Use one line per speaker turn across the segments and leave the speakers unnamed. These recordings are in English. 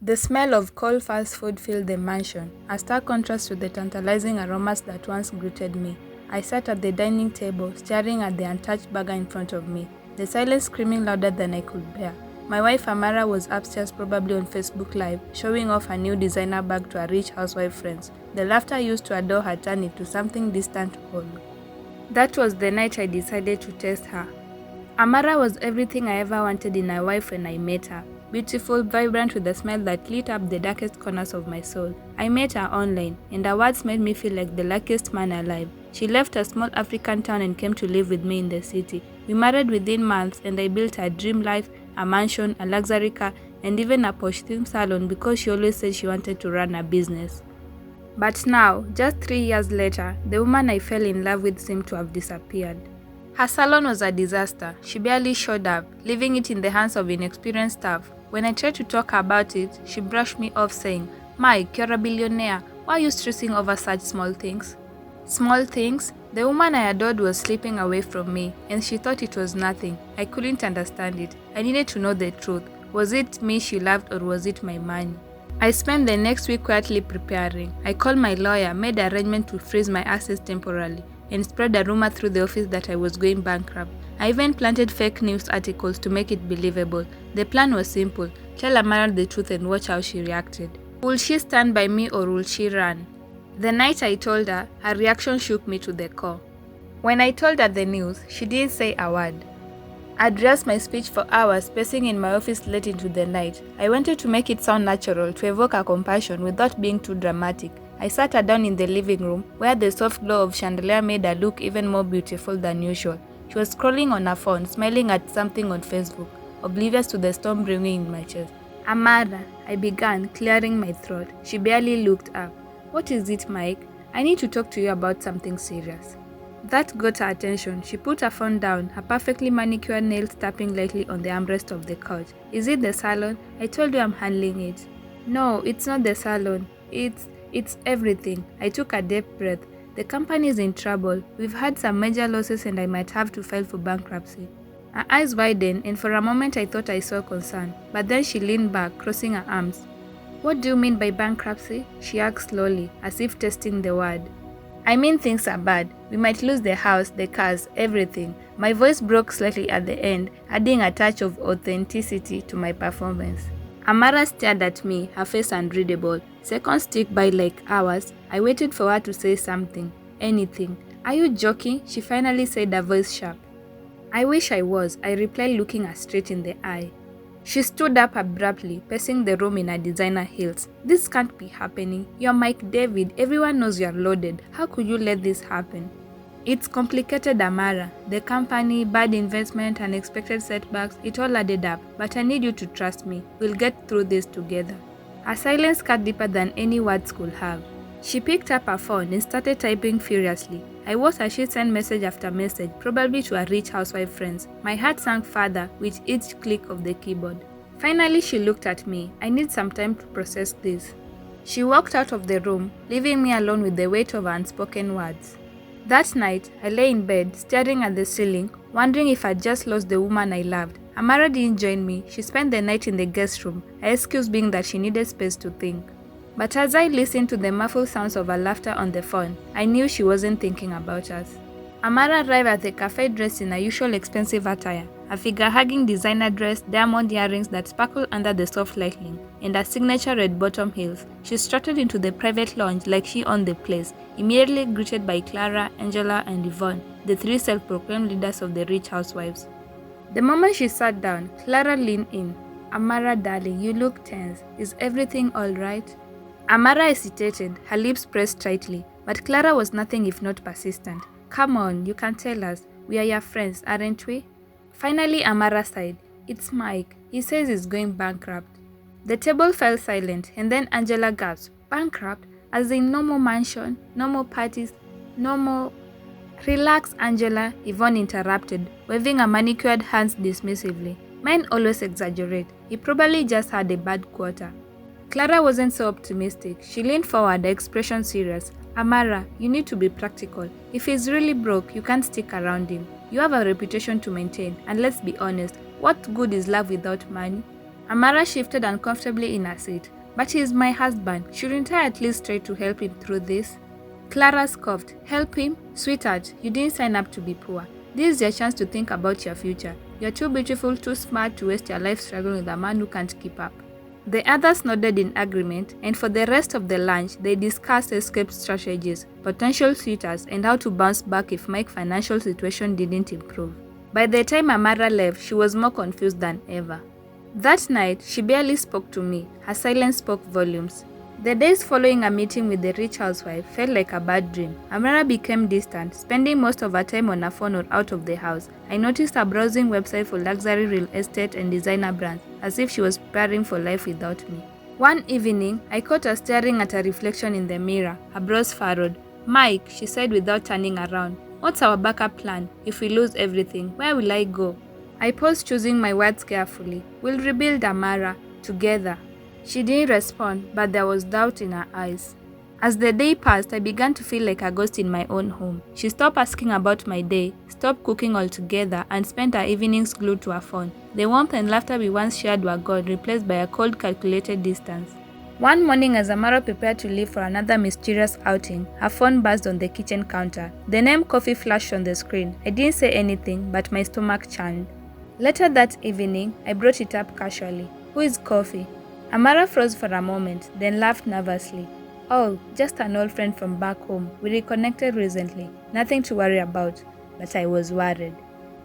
The smell of cold fast food filled the mansion, a stark contrast to the tantalizing aromas that once greeted me. I sat at the dining table, staring at the untouched burger in front of me, the silence screaming louder than I could bear. My wife Amara was upstairs, probably on Facebook Live, showing off her new designer bag to her rich housewife friends. The laughter I used to adore her turned into something distant old. That was the night I decided to test her. Amara was everything I ever wanted in a wife when I met her. Beautiful, vibrant, with a smile that lit up the darkest corners of my soul. I met her online, and her words made me feel like the luckiest man alive. She left a small African town and came to live with me in the city. We married within months, and I built her dream life, a mansion, a luxury car, and even a posh theme salon because she always said she wanted to run a business. But now, just 3 years later, the woman I fell in love with seemed to have disappeared. Her salon was a disaster. She barely showed up, leaving it in the hands of inexperienced staff. When I tried to talk about it, she brushed me off saying, "Mike, you're a billionaire. Why are you stressing over such small things?" Small things? The woman I adored was slipping away from me, and she thought it was nothing. I couldn't understand it. I needed to know the truth. Was it me she loved, or was it my money? I spent the next week quietly preparing. I called my lawyer, made arrangements to freeze my assets temporarily, and spread a rumor through the office that I was going bankrupt. I even planted fake news articles to make it believable. The plan was simple: tell Amara the truth and watch how she reacted. Will she stand by me, or will she run? The night I told her, her reaction shook me to the core. When I told her the news, she didn't say a word. I dressed my speech for hours, pacing in my office late into the night. I wanted to make it sound natural, to evoke her compassion without being too dramatic. I sat her down in the living room, where the soft glow of chandelier made her look even more beautiful than usual. She was scrolling on her phone, smiling at something on Facebook, oblivious to the storm brewing in my chest. "Amara," I began, clearing my throat. She barely looked up. "What is it, Mike? I need to talk to you about something serious." That got her attention. She put her phone down, her perfectly manicured nails tapping lightly on the armrest of the couch. "Is it the salon? I told you I'm handling it." "No, it's not the salon. It's everything." I took a deep breath. "The company is in trouble. We've had some major losses and I might have to file for bankruptcy." Her eyes widened, and for a moment I thought I saw concern. But then she leaned back, crossing her arms. "What do you mean by bankruptcy?" she asked slowly, as if testing the word. "I mean things are bad. We might lose the house, the cars, everything." My voice broke slightly at the end, adding a touch of authenticity to my performance. Amara stared at me, her face unreadable. Seconds ticked by like hours. I waited for her to say something. Anything. "Are you joking?" she finally said, her voice sharp. "I wish I was," I replied, looking her straight in the eye. She stood up abruptly, pacing the room in her designer heels. "This can't be happening. You're Mike David. Everyone knows you're loaded. How could you let this happen?" "It's complicated, Amara. The company, bad investment, unexpected setbacks, it all added up. But I need you to trust me. We'll get through this together." Her silence cut deeper than any words could have. She picked up her phone and started typing furiously. I watched as she sent message after message, probably to her rich housewife friends. My heart sank further with each click of the keyboard. Finally, she looked at me. "I need some time to process this." She walked out of the room, leaving me alone with the weight of her unspoken words. That night, I lay in bed, staring at the ceiling, wondering if I'd just lost the woman I loved. Amara didn't join me. She spent the night in the guest room, her excuse being that she needed space to think. But as I listened to the muffled sounds of her laughter on the phone, I knew she wasn't thinking about us. Amara arrived at the cafe dressed in her usual expensive attire, a figure-hugging designer dress, diamond earrings that sparkled under the soft lighting, and her signature red-bottom heels. She strutted into the private lounge like she owned the place, immediately greeted by Clara, Angela, and Yvonne, the three self-proclaimed leaders of the rich housewives. The moment she sat down, Clara leaned in. "Amara, darling, you look tense. Is everything all right?" Amara hesitated, her lips pressed tightly, but Clara was nothing if not persistent. "Come on, you can tell us. We are your friends, aren't we?" Finally, Amara sighed. "It's Mike. He says he's going bankrupt." The table fell silent, and then Angela gasped. "Bankrupt? As in no more mansion, no more parties, no more—" "Relax, Angela," Yvonne interrupted, waving her manicured hands dismissively. "Men always exaggerate. He probably just had a bad quarter." Clara wasn't so optimistic. She leaned forward, her expression serious. "Amara, you need to be practical. If he's really broke, you can't stick around him. You have a reputation to maintain, and let's be honest, what good is love without money?" Amara shifted uncomfortably in her seat. But he is my husband. Shouldn't I at least try to help him through this? Clara scoffed. Help him? Sweetheart, you didn't sign up to be poor. This is your chance to think about your future. You're too beautiful, too smart to waste your life struggling with a man who can't keep up. The others nodded in agreement, and for the rest of the lunch, they discussed escape strategies, potential suitors, and how to bounce back if Mike's financial situation didn't improve. By the time Amara left, she was more confused than ever. That night, she barely spoke to me. Her silence spoke volumes. The days following a meeting with the rich housewife felt like a bad dream. Amara became distant, spending most of her time on her phone or out of the house. I noticed her browsing websites for luxury real estate and designer brands, as if she was preparing for life without me. One evening, I caught her staring at her reflection in the mirror, her brows furrowed. "Mike," she said without turning around, "what's our backup plan? If we lose everything, where will I go?" I paused, choosing my words carefully. "We'll rebuild, Amara, together." She didn't respond, but there was doubt in her eyes. As the day passed, I began to feel like a ghost in my own home. She stopped asking about my day, stopped cooking altogether, and spent her evenings glued to her phone. The warmth and laughter we once shared were gone, replaced by a cold, calculated distance. One morning, as Amara prepared to leave for another mysterious outing, her phone buzzed on the kitchen counter. The name Kofi flashed on the screen. I didn't say anything, but my stomach churned. Later that evening, I brought it up casually. "Who is Kofi?" Amara froze for a moment, then laughed nervously. "Oh, just an old friend from back home. We reconnected recently. Nothing to worry about." But I was worried.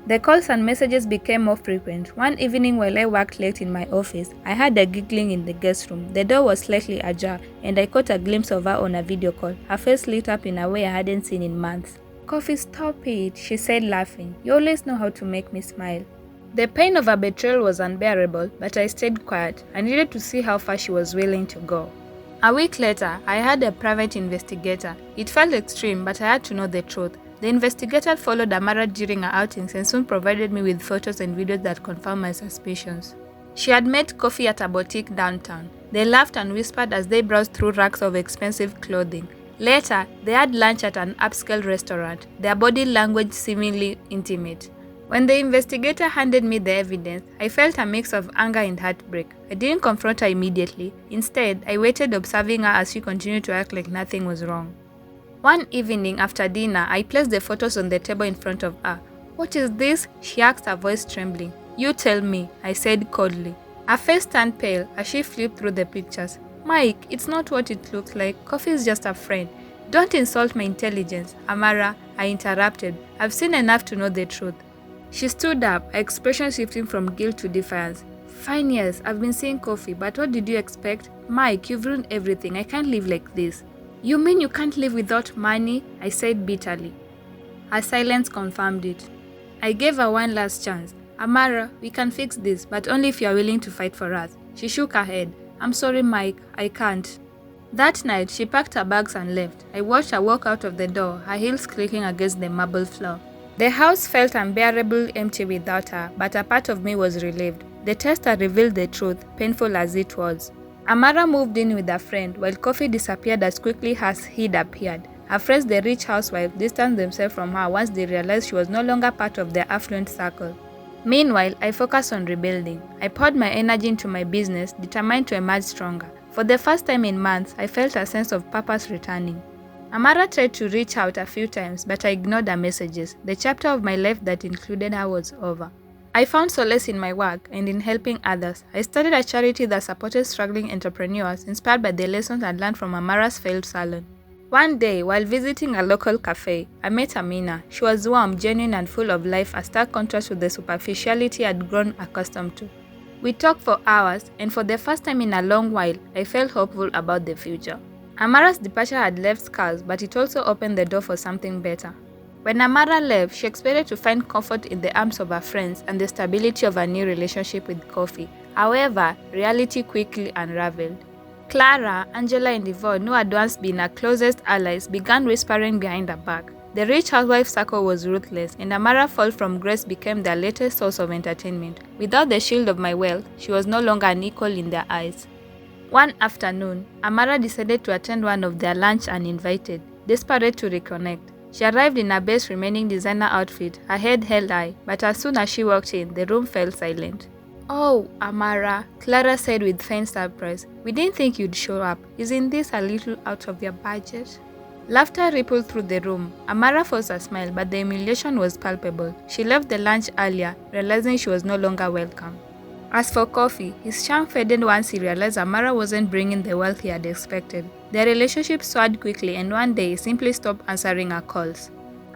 The calls and messages became more frequent. One evening while I worked late in my office, I heard a giggling in the guest room. The door was slightly ajar, and I caught a glimpse of her on a video call. Her face lit up in a way I hadn't seen in months. "Kofi, stop it," she said, laughing. "You always know how to make me smile." The pain of her betrayal was unbearable, but I stayed quiet. I needed to see how far she was willing to go. A week later, I had a private investigator. It felt extreme, but I had to know the truth. The investigator followed Amara during her outings and soon provided me with photos and videos that confirmed my suspicions. She had met Kofi at a boutique downtown. They laughed and whispered as they browsed through racks of expensive clothing. Later, they had lunch at an upscale restaurant, their body language seemingly intimate. When the investigator handed me the evidence, I felt a mix of anger and heartbreak. I didn't confront her immediately. Instead, I waited observing her as she continued to act like nothing was wrong. One evening after dinner, I placed the photos on the table in front of her. "What is this?" she asked, her voice trembling. "You tell me," I said coldly. Her face turned pale as she flipped through the pictures. "Mike, it's not what it looks like. Kofi is just a friend." "Don't insult my intelligence, Amara," I interrupted. "I've seen enough to know the truth." She stood up, her expression shifting from guilt to defiance. "Fine, yes, I've been seeing Kofi, but what did you expect? Mike, you've ruined everything. I can't live like this." "You mean you can't live without money?" I said bitterly. Her silence confirmed it. I gave her one last chance. "Amara, we can fix this, but only if you are willing to fight for us." She shook her head. "I'm sorry, Mike, I can't." That night, she packed her bags and left. I watched her walk out of the door, her heels clicking against the marble floor. The house felt unbearably empty without her, but a part of me was relieved. The test had revealed the truth, painful as it was. Amara moved in with a friend, while Kofi disappeared as quickly as he'd appeared. Her friends, the rich housewife, distanced themselves from her once they realized she was no longer part of their affluent circle. Meanwhile, I focused on rebuilding. I poured my energy into my business, determined to emerge stronger. For the first time in months, I felt a sense of purpose returning. Amara tried to reach out a few times, but I ignored her messages. The chapter of my life that included her was over. I found solace in my work and in helping others. I started a charity that supported struggling entrepreneurs, inspired by the lessons I'd learned from Amara's failed salon. One day, while visiting a local cafe, I met Amina. She was warm, genuine, and full of life, a stark contrast to the superficiality I'd grown accustomed to. We talked for hours, and for the first time in a long while, I felt hopeful about the future. Amara's departure had left scars, but it also opened the door for something better. When Amara left, she expected to find comfort in the arms of her friends and the stability of her new relationship with Kofi. However, reality quickly unraveled. Clara, Angela, and Yvonne, who had once been her closest allies, began whispering behind her back. The rich housewife circle was ruthless, and Amara's fall from grace became their latest source of entertainment. Without the shield of my wealth, she was no longer an equal in their eyes. One afternoon, Amara decided to attend one of their lunch uninvited, desperate to reconnect. She arrived in her best remaining designer outfit, her head held high, but as soon as she walked in, the room fell silent. "Oh, Amara," Clara said with faint surprise. "We didn't think you'd show up. Isn't this a little out of your budget?" Laughter rippled through the room. Amara forced a smile, but the humiliation was palpable. She left the lunch earlier, realizing she was no longer welcome. As for Kofi, his charm faded once he realized Amara wasn't bringing the wealth he had expected. Their relationship soured quickly, and one day he simply stopped answering her calls.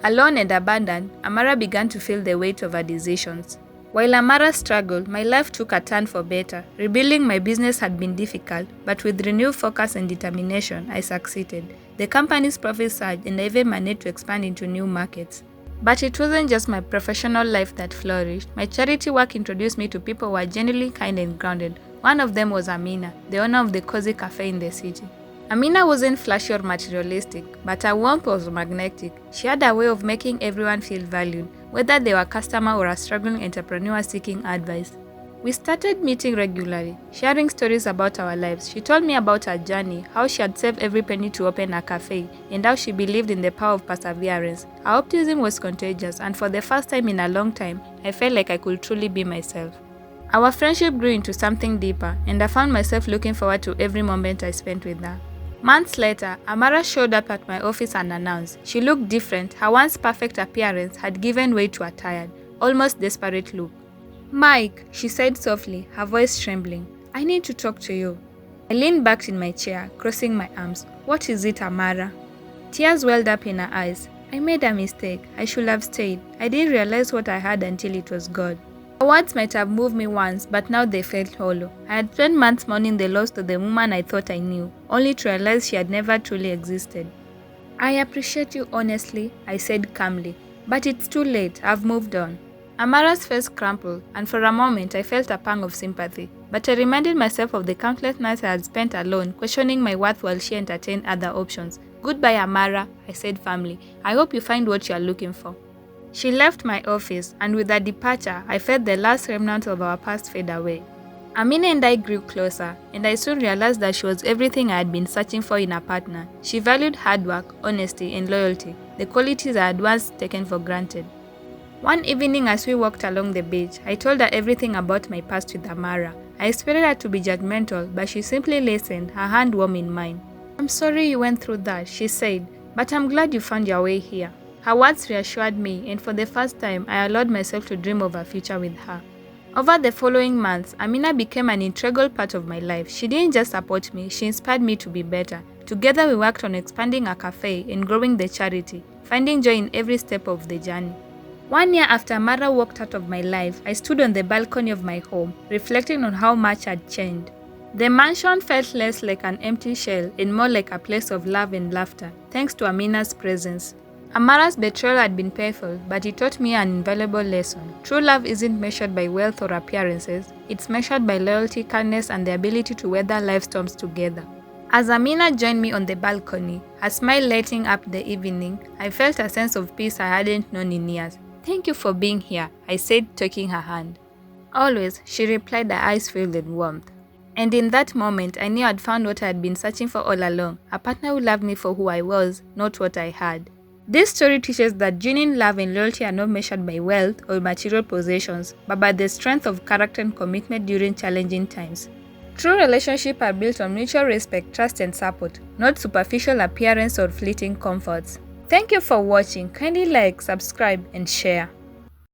Alone and abandoned, Amara began to feel the weight of her decisions. While Amara struggled, my life took a turn for better. Rebuilding my business had been difficult, but with renewed focus and determination, I succeeded. The company's profits surged, and I even managed to expand into new markets. But it wasn't just my professional life that flourished. My charity work introduced me to people who were genuinely kind and grounded. One of them was Amina, the owner of the cozy cafe in the city. Amina wasn't flashy or materialistic, but her warmth was magnetic. She had a way of making everyone feel valued, whether they were a customer or a struggling entrepreneur seeking advice. We started meeting regularly, sharing stories about our lives. She told me about her journey, how she had saved every penny to open a cafe, and how she believed in the power of perseverance. Her optimism was contagious, and for the first time in a long time, I felt like I could truly be myself. Our friendship grew into something deeper, and I found myself looking forward to every moment I spent with her. Months later, Amara showed up at my office unannounced. She looked different. Her once perfect appearance had given way to a tired, almost desperate look. "Mike," she said softly, her voice trembling, "I need to talk to you." I leaned back in my chair, crossing my arms. "What is it, Amara?" Tears welled up in her eyes. "I made a mistake. I should have stayed. I didn't realize what I had until it was gone." Her words might have moved me once, but now they felt hollow. I had spent months mourning the loss of the woman I thought I knew, only to realize she had never truly existed. "I appreciate you honestly," I said calmly, "but it's too late. I've moved on." Amara's face crumpled, and for a moment I felt a pang of sympathy, but I reminded myself of the countless nights I had spent alone, questioning my worth while she entertained other options. "Goodbye, Amara," I said firmly. "I hope you find what you are looking for." She left my office, and with her departure, I felt the last remnants of our past fade away. Amina and I grew closer, and I soon realized that she was everything I had been searching for in a partner. She valued hard work, honesty, and loyalty, the qualities I had once taken for granted. One evening as we walked along the beach, I told her everything about my past with Amara. I expected her to be judgmental, but she simply listened, her hand warm in mine. "I'm sorry you went through that," she said, "but I'm glad you found your way here." Her words reassured me, and for the first time, I allowed myself to dream of a future with her. Over the following months, Amina became an integral part of my life. She didn't just support me, she inspired me to be better. Together we worked on expanding our cafe and growing the charity, finding joy in every step of the journey. One year after Amara walked out of my life, I stood on the balcony of my home, reflecting on how much had changed. The mansion felt less like an empty shell and more like a place of love and laughter, thanks to Amina's presence. Amara's betrayal had been painful, but it taught me an invaluable lesson. True love isn't measured by wealth or appearances, it's measured by loyalty, kindness, and the ability to weather life storms together. As Amina joined me on the balcony, her smile lighting up the evening, I felt a sense of peace I hadn't known in years. "Thank you for being here," I said, taking her hand. "Always," she replied, her eyes filled with warmth. And in that moment, I knew I'd found what I had been searching for all along, a partner who loved me for who I was, not what I had. This story teaches that genuine love and loyalty are not measured by wealth or material possessions, but by the strength of character and commitment during challenging times. True relationships are built on mutual respect, trust, and support, not superficial appearance or fleeting comforts. Thank you for watching. Kindly like, subscribe, and share.